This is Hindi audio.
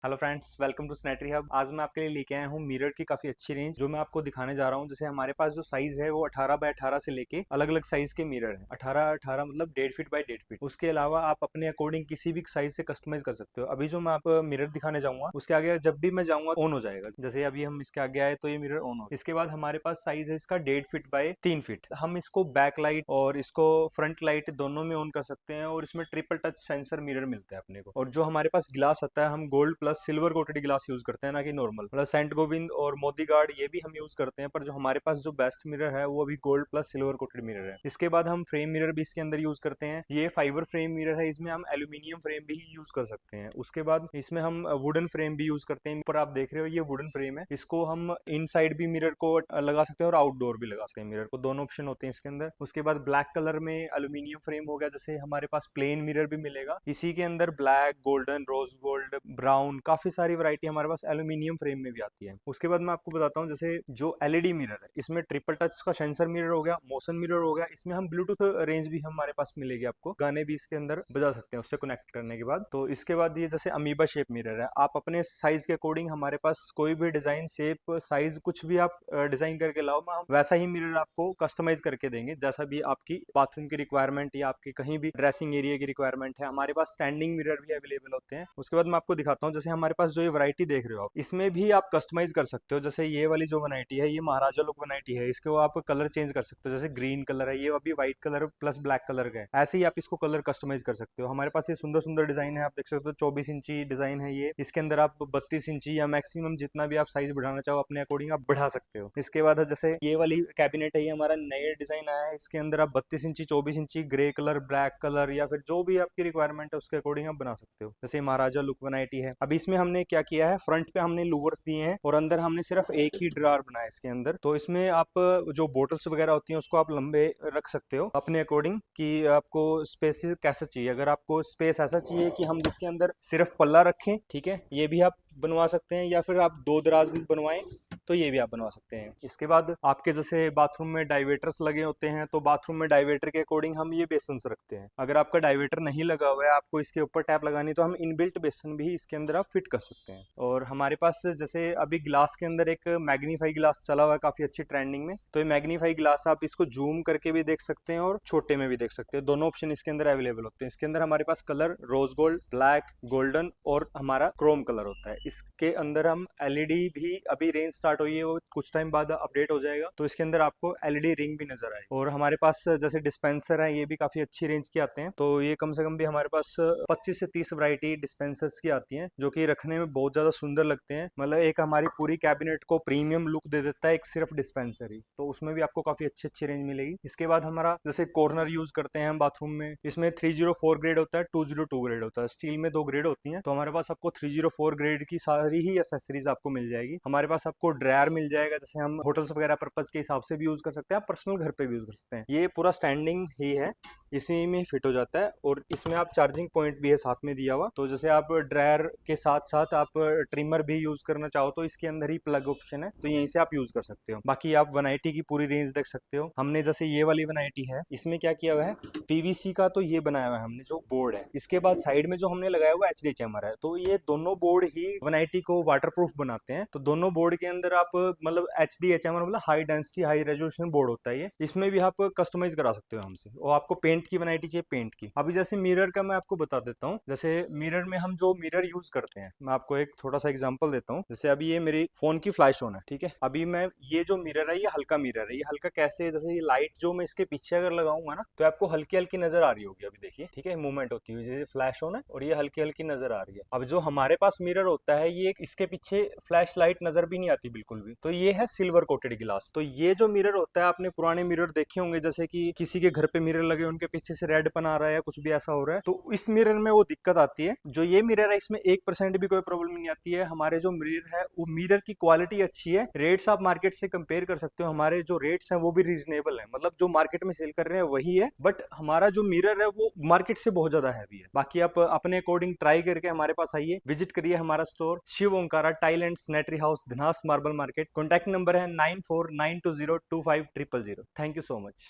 Hello friends, welcome to sanitary hub. आज मैं आपके लिए लेके आया हूँ मिरर की काफी अच्छी रेंज जो मैं आपको दिखाने जा रहा हूँ। जैसे हमारे पास जो साइज है वो 18 बाय 18 से लेके अलग अलग साइज के मिरर है। 18 मतलब 1.5 फीट बाय 1.5 फीट। उसके अलावा आप अपने अकॉर्डिंग किसी भी साइज से कस्टमाइज कर सकते हो। अभी जो मैं आप मिरर दिखाने जाऊंगा उसके आगे जब भी मैं जाऊंगा ऑन हो जाएगा। जैसे अभी हम इसके आगे आए तो ये मिरर ऑन हो। इसके बाद हमारे पास साइज है इसका 1.5 फीट बाय 3 फीट। हम इसको बैक लाइट और इसको फ्रंट लाइट दोनों में ऑन कर सकते हैं और इसमें ट्रिपल टच सेंसर मिरर मिलता है अपने को। और जो हमारे पास ग्लास आता है हम gold plus silver coated glass use करते हैं, ना कि नॉर्मल। मतलब सेंट गोविंद और मोदी गार्ड ये भी हम यूज करते हैं, पर जो हमारे पास जो बेस्ट मिरर है वो अभी gold plus silver coated mirror है। इसके बाद हम फ्रेम मिरर भी इसके अंदर यूज करते हैं। ये फाइबर फ्रेम मिरर है, इसमें हम एल्यूमिनियम फ्रेम भी यूज कर सकते हैं। उसके बाद इसमें हम वुडन फ्रेम भी यूज करते हैं। ऊपर आप देख रहे हो ये वुडन फ्रेम है, इसको हम इनसाइड भी मिरर को लगा सकते हैं और आउटडोर भी लगा सकते हैं। मिरर को दोनों ऑप्शन होते हैं इसके अंदर। उसके बाद ब्लैक कलर में एल्यूमिनियम फ्रेम हो गया। जैसे हमारे पास प्लेन मिरर भी मिलेगा, इसी के अंदर black, golden, rose gold, brown, काफी सारी वैरायटी हमारे पास एल्यूमिनियम फ्रेम में भी आती है। उसके बाद मैं आपको बताता हूँ जैसे जो एलईडी मिरर है, इसमें ट्रिपल टच का सेंसर मिरर हो गया, मोशन मिरर हो गया। इसमें हम ब्लूटूथ रेंज भी हमारे पास मिलेगी, आपको गाने भी इसके अंदर बजा सकते हैं उससे कनेक्ट करने के बाद। तो इसके बाद ये जैसे अमीबा शेप मिरर है, आप अपने साइज के अकॉर्डिंग हमारे पास कोई भी डिजाइन, शेप, साइज कुछ भी आप डिजाइन करके लाओ, हम वैसा ही मिरर आपको कस्टमाइज करके देंगे जैसा भी आपकी बाथरूम की रिक्वायरमेंट या आपकी कहीं भी ड्रेसिंग एरिया की रिक्वायरमेंट है। हमारे पास स्टैंडिंग मिरर भी अवेलेबल होते हैं। उसके बाद मैं आपको दिखाता हूँ, जैसे हमारे पास जो ये वैरायटी देख रहे हो आप, इसमें भी आप कस्टमाइज कर सकते हो। जैसे ये वाली जो वैरायटी है ये महाराजा लुक वैरायटी है, इसको आप कलर चेंज कर सकते हो। जैसे ग्रीन कलर है, ये अभी white colour plus black colour का है, ऐसे ही आप इसको कलर कस्टमाइज कर सकते हो। हमारे पास ये सुंदर सुंदर डिजाइन है, आप देख सकते हो। 24 इंची डिजाइन है ये, इसके अंदर आप 32 इंची या मैक्सिमम जितना भी आप साइज बढ़ाना चाहो अपने अकॉर्डिंग आप बढ़ा सकते हो। इसके बाद जैसे ये वाली कैबिनेट है, ये हमारा नया डिजाइन आया है, इसके अंदर आप 32 इंची, 24 इंची, ग्रे कलर, ब्लैक कलर या फिर जो भी आपकी रिक्वायरमेंट है उसके अकॉर्डिंग आप बना सकते हो। जैसे महाराजा लुक वैरायटी है। अब इसमें हमने क्या किया है, फ्रंट पे हमने लूवर्स दिए हैं और अंदर हमने सिर्फ एक ही ड्रार बनाया इसके अंदर। तो इसमें आप जो बोटल्स वगैरह होती हैं उसको आप लंबे रख सकते हो अपने अकॉर्डिंग कि आपको स्पेस कैसा चाहिए। अगर आपको स्पेस ऐसा चाहिए कि हम जिसके अंदर सिर्फ पल्ला रखें, ठीक है, ये भी आप बनवा सकते हैं, या फिर आप दो दराज में बनवाएं तो ये भी आप बनवा सकते हैं। इसके बाद आपके जैसे बाथरूम में डाइवेटर्स लगे होते हैं, तो बाथरूम में डाइवेटर के अकॉर्डिंग हम ये बेसिन्स रखते हैं। अगर आपका डाइवेटर नहीं लगा हुआ है, आपको इसके ऊपर टैप लगानी, तो हम इनबिल्ट बेसिन भी इसके अंदर आप फिट कर सकते हैं। और हमारे पास जैसे अभी ग्लास के अंदर एक मैग्नीफाई ग्लास चला हुआ है काफी अच्छी ट्रेंडिंग में, तो ये मैग्नीफाई ग्लास आप इसको जूम करके भी देख सकते हैं और छोटे में भी देख सकते हैं। दोनों ऑप्शन इसके अंदर अवेलेबल होते हैं। इसके अंदर हमारे पास colour rose gold, black, golden और हमारा क्रोम कलर होता है। इसके अंदर हम एलईडी भी, अभी रेंज स्टार्ट हुई है, वो कुछ टाइम बाद अपडेट हो जाएगा, तो इसके अंदर आपको एलईडी रिंग भी नजर आए। और हमारे पास जैसे डिस्पेंसर है, ये भी काफी अच्छी रेंज के आते हैं। तो ये कम से कम भी हमारे पास 25 से 30 वैरायटी डिस्पेंसर्स की आती हैं, जो कि रखने में बहुत ज्यादा सुंदर लगते हैं। मतलब एक हमारी पूरी कैबिनेट को प्रीमियम लुक दे देता है एक सिर्फ डिस्पेंसर ही। तो उसमें भी आपको काफी अच्छी अच्छी रेंज मिलेगी। इसके बाद हमारा जैसे कॉर्नर यूज करते हैं हम बाथरूम में, इसमें 304 ग्रेड होता है, 202 ग्रेड होता है। स्टील में 2 ग्रेड होती है, तो हमारे पास आपको 304 ग्रेड की सारी ही एसेसरीज आपको मिल जाएगी। हमारे पास आपको ड्रायर मिल जाएगा, जैसे हम होटल्स वगैरह पर्पज के हिसाब से भी यूज कर सकते हैं, आप पर्सनल घर पे भी यूज कर सकते हैं। ये पूरा स्टैंडिंग ही है, इसी में फिट हो जाता है। और इसमें आप चार्जिंग पॉइंट भी है साथ में दिया हुआ, तो जैसे आप ड्रायर के साथ साथ आप ट्रिमर भी यूज करना चाहो तो इसके अंदर ही प्लग ऑप्शन है, तो यहीं से आप यूज कर सकते हो। बाकी आप वैरायटी की पूरी रेंज देख सकते हो। हमने जैसे ये वाली वैरायटी है, इसमें क्या किया हुआ है, पीवीसी का तो ये बनाया हुआ है हमने जो बोर्ड है। इसके बाद साइड में जो हमने लगाया हुआ HDHMR है, तो ये दोनों बोर्ड ही वैरायटी को वाटरप्रूफ बनाते हैं। तो दोनों बोर्ड के अंदर आप मतलब HDHMR मतलब high density high resolution board होता है ये, इसमें भी आप कस्टमाइज करा सकते हो हमसे। और आपको पेंट की वैरायटी चाहिए, पेंट की। अभी जैसे मिरर का मैं आपको बता देता हूँ। जैसे मिरर में हम जो मिरर यूज करते हैं, मैं आपको एक थोड़ा सा एग्जांपल देता हूँ। जैसे अभी ये मेरी फोन की फ्लैश ऑन है, ठीक है। अभी मैं ये जो मिरर है ये हल्का मिरर है। ये हल्का कैसे है, जैसे ये लाइट जो मैं इसके पीछे अगर लगाऊंगा ना, तो आपको हल्की हल्की नजर आ रही होगी। अभी देखिए, ठीक है, मूवमेंट होती हुई, जैसे फ्लैश ऑन है और ये हल्की हल्की नजर आ रही है। अब जो हमारे पास मिरर होता है, ये इसके पीछे फ्लैश लाइट नजर भी नहीं आती बिल्कुल भी। तो ये है सिल्वर कोटेड ग्लास। तो ये जो मिरर होता है, आपने पुराने मिरर देखे होंगे, जैसे कि किसी के घर पे मिरर लगे, उनके पीछे से रेड पन आ रहा है, कुछ भी ऐसा हो रहा है, तो इस मिरर में वो दिक्कत आती है। जो ये मिरर है इसमें 1% भी कोई प्रॉब्लम नहीं आती है। हमारे जो मिरर है वो मिरर की क्वालिटी अच्छी है। रेट्स आप मार्केट से कंपेयर कर सकते हो, हमारे जो रेट्स हैं वो भी रीजनेबल है। मतलब जो मार्केट में सेल कर रहे हैं वही है, बट हमारा जो मिरर है वो मार्केट से बहुत ज्यादा हैवी है। बाकी आप अपने अकॉर्डिंग ट्राई करके हमारे पास आइए, विजिट करिए हमारा store, Shiv Omkara tile and sanitary house, Dhanas marble market. Contact number है 9492025000। Thank you so much.